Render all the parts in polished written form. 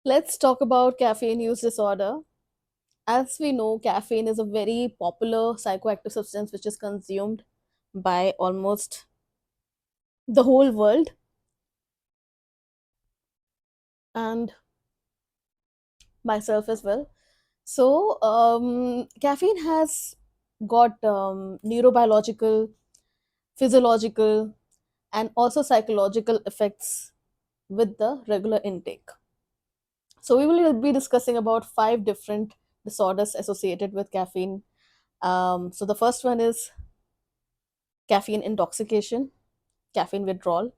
Let's talk about caffeine use disorder. As we know, caffeine is a very popular psychoactive substance which is consumed by almost the whole world, and myself as well. So, caffeine has got neurobiological, physiological, and also psychological effects with the regular intake. So, we will be discussing about five different disorders associated with caffeine. So, the first one is caffeine intoxication, caffeine withdrawal,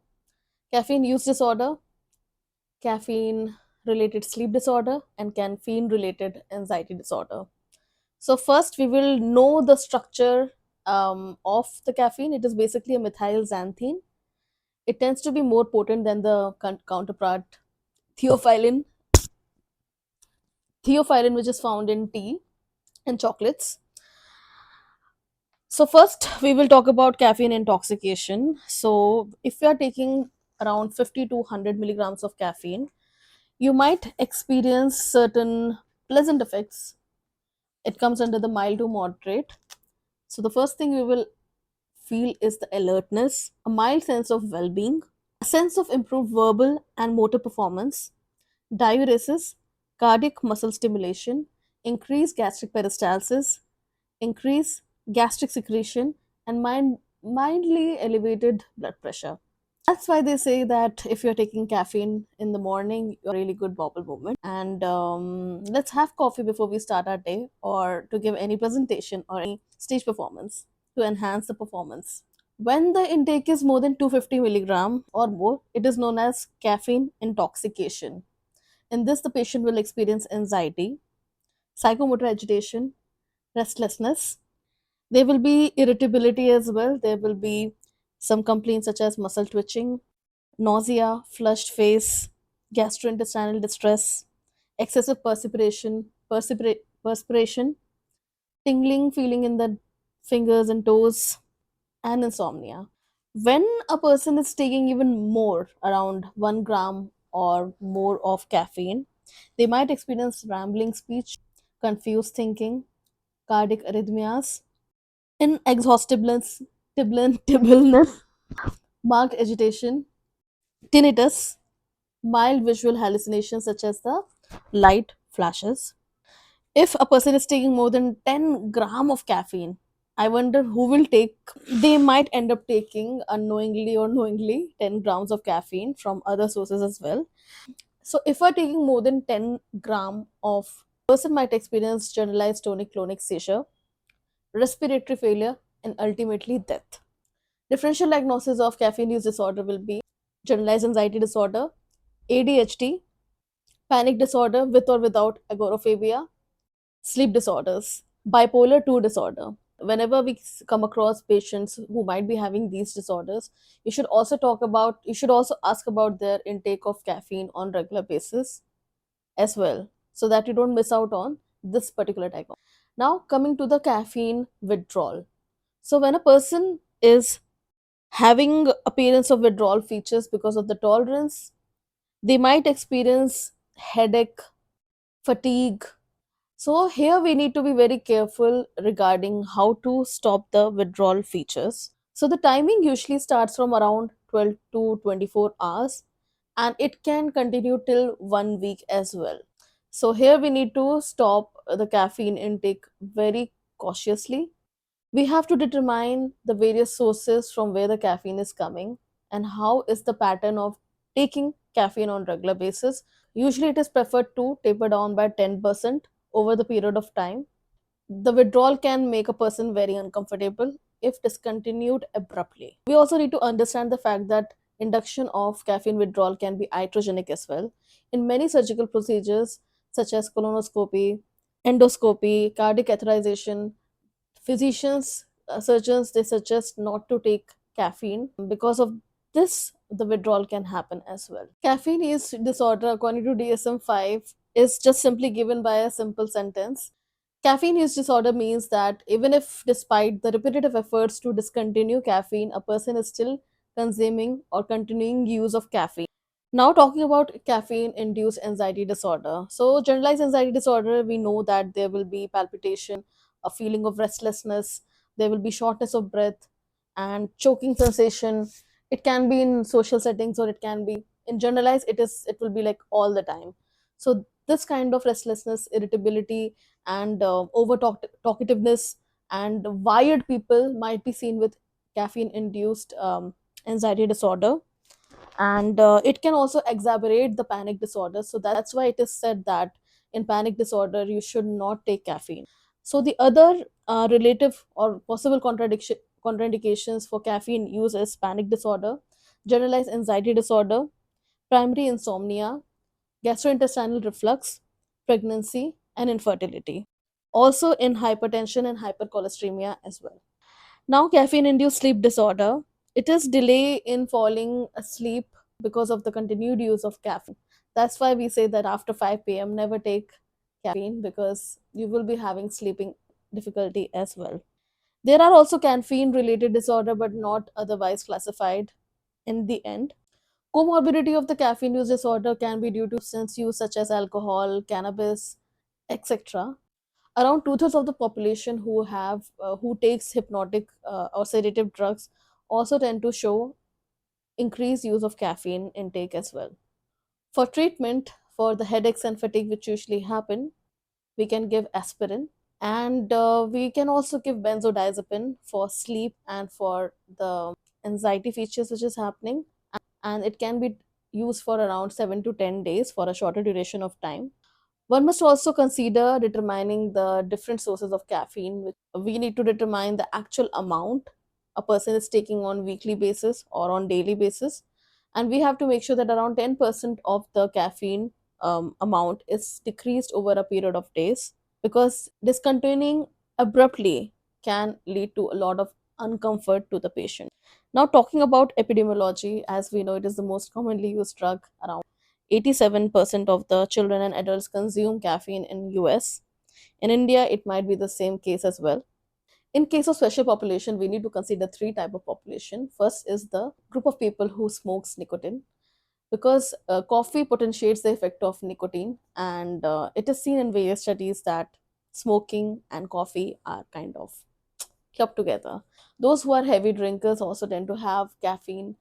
caffeine use disorder, caffeine related sleep disorder, and caffeine related anxiety disorder. So, first, we will know the structure of the caffeine. It is basically a methyl xanthine. It tends to be more potent than the counterpart theophylline, which is found in tea and chocolates. So, first, we will talk about caffeine intoxication. So, if you are taking around 50 to 100 milligrams of caffeine, you might experience certain pleasant effects. It comes under the mild to moderate. So, the first thing we will feel is the alertness, a mild sense of well being, a sense of improved verbal and motor performance, diuresis, cardiac muscle stimulation, increased gastric peristalsis, increased gastric secretion, and mildly elevated blood pressure. That's why they say that if you're taking caffeine in the morning, you're really good bowel movement. And let's have coffee before we start our day or to give any presentation or any stage performance to enhance the performance. When the intake is more than 250 milligram or more, it is known as caffeine intoxication. In this, the patient will experience anxiety, psychomotor agitation, restlessness. There will be irritability as well. There will be some complaints such as muscle twitching, nausea, flushed face, gastrointestinal distress, excessive perspiration, tingling feeling in the fingers and toes, and insomnia. When a person is taking even more, around 1 gram or more of caffeine, they might experience rambling speech, confused thinking, cardiac arrhythmias, inexhaustibleness, tibblenness, marked agitation, tinnitus, mild visual hallucinations such as the light flashes. If a person is taking more than 10 gram of caffeine, I wonder who will take. They might end up taking unknowingly or knowingly 10 grams of caffeine from other sources as well. So if we're taking more than 10 gram of, person might experience generalized tonic-clonic seizure, respiratory failure, and ultimately death. Differential diagnosis of caffeine use disorder will be generalized anxiety disorder, ADHD, panic disorder with or without agoraphobia, sleep disorders, bipolar 2 disorder. Whenever we come across patients who might be having these disorders, you should also ask about their intake of caffeine on regular basis as well, so that you don't miss out on this particular diagnosis. Now, coming to the caffeine withdrawal. So, when a person is having appearance of withdrawal features because of the tolerance, they might experience headache, fatigue. So here we need to be very careful regarding how to stop the withdrawal features. So the timing usually starts from around 12 to 24 hours, and it can continue till 1 week as well. So here we need to stop the caffeine intake very cautiously. We have to determine the various sources from where the caffeine is coming and how is the pattern of taking caffeine on regular basis. Usually it is preferred to taper down by 10% over the period of time. The withdrawal can make a person very uncomfortable if discontinued abruptly. We also need to understand the fact that induction of caffeine withdrawal can be iatrogenic as well. In many surgical procedures such as colonoscopy, endoscopy, cardiac catheterization, physicians, surgeons, they suggest not to take caffeine. Because of this, the withdrawal can happen as well. Caffeine use disorder, according to DSM-5, is just simply given by a simple sentence. Caffeine use disorder means that even if, despite the repetitive efforts to discontinue caffeine, a person is still consuming or continuing use of caffeine, Now, talking about caffeine induced anxiety disorder. So, generalized anxiety disorder, we know that there will be palpitation, a feeling of restlessness, there will be shortness of breath, and choking sensation. It can be in social settings, or it can be in generalized, it will be like all the time. So, this kind of restlessness, irritability, and over talkativeness and wired people might be seen with caffeine induced anxiety disorder. And it can also exacerbate the panic disorder, so that's why it is said that in panic disorder you should not take caffeine. So the other relative or possible contraindications for caffeine use is panic disorder, generalized anxiety disorder, primary insomnia, gastrointestinal reflux, pregnancy, and infertility, also in hypertension and hypercholesteremia as well. Now, caffeine induced sleep disorder. It is delay in falling asleep because of the continued use of caffeine. That's why we say that after 5 p.m., never take caffeine because you will be having sleeping difficulty as well. There are also caffeine related disorder, but not otherwise classified in the end. Comorbidity of the caffeine use disorder can be due to substance use such as alcohol, cannabis, etc. Around two-thirds of the population who takes hypnotic or sedative drugs also tend to show increased use of caffeine intake as well. For treatment for the headaches and fatigue which usually happen, we can give aspirin, and we can also give benzodiazepine for sleep and for the anxiety features which is happening, and it can be used for around 7 to 10 days for a shorter duration of time. One must also consider determining the different sources of caffeine. We need to determine the actual amount a person is taking on weekly basis or on daily basis, and we have to make sure that around 10% of the caffeine amount is decreased over a period of days, because discontinuing abruptly can lead to a lot of uncomfort to the patient. Now, talking about epidemiology, as we know, it is the most commonly used drug. Around 87% of the children and adults consume caffeine in US. In India, it might be the same case as well. In case of special population, we need to consider three type of population. First is the group of people who smokes nicotine, because coffee potentiates the effect of nicotine, and it is seen in various studies that smoking and coffee are kind of clubbed together. Those who are heavy drinkers also tend to have caffeine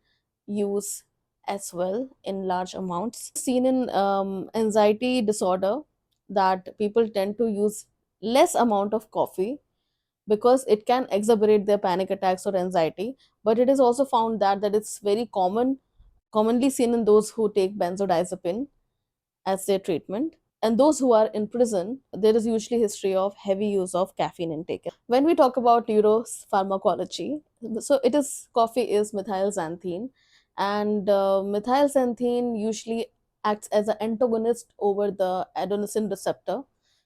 use as well in large amounts. Seen in anxiety disorder that people tend to use less amount of coffee because it can exacerbate their panic attacks or anxiety. But it is also found that it's very commonly seen in those who take benzodiazepine as their treatment. And those who are in prison, there is usually history of heavy use of caffeine intake. When we talk about neuropharmacology, so it is coffee is methylxanthine, and methylxanthine usually acts as an antagonist over the adenosine receptor.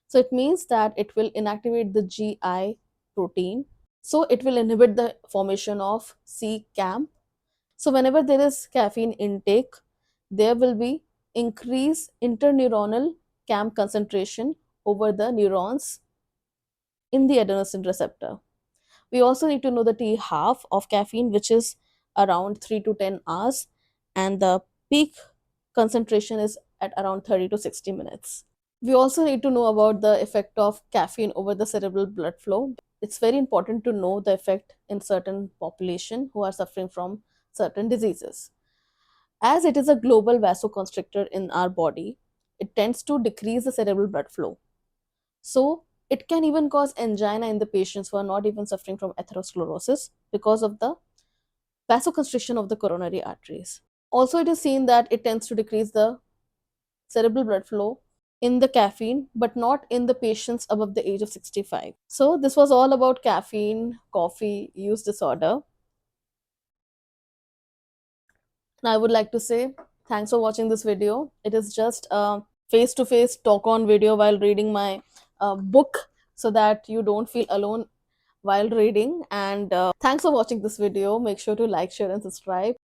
So it means that it will inactivate the GI protein. So it will inhibit the formation of CCAM. So whenever there is caffeine intake, there will be increased interneuronal CAM concentration over the neurons in the adenosine receptor. We also need to know the T half of caffeine, which is around 3 to 10 hours, and the peak concentration is at around 30 to 60 minutes. We also need to know about the effect of caffeine over the cerebral blood flow. It's very important to know the effect in certain population who are suffering from certain diseases. As it is a global vasoconstrictor in our body, it tends to decrease the cerebral blood flow. So it can even cause angina in the patients who are not even suffering from atherosclerosis because of the vasoconstriction of the coronary arteries. Also, it is seen that it tends to decrease the cerebral blood flow in the caffeine, but not in the patients above the age of 65. So, this was all about caffeine, coffee use disorder. And I would like to say thanks for watching this video. It is just a face to face talk on video while reading my book, so that you don't feel alone while reading. And thanks for watching this video. Make sure to like, share, and subscribe.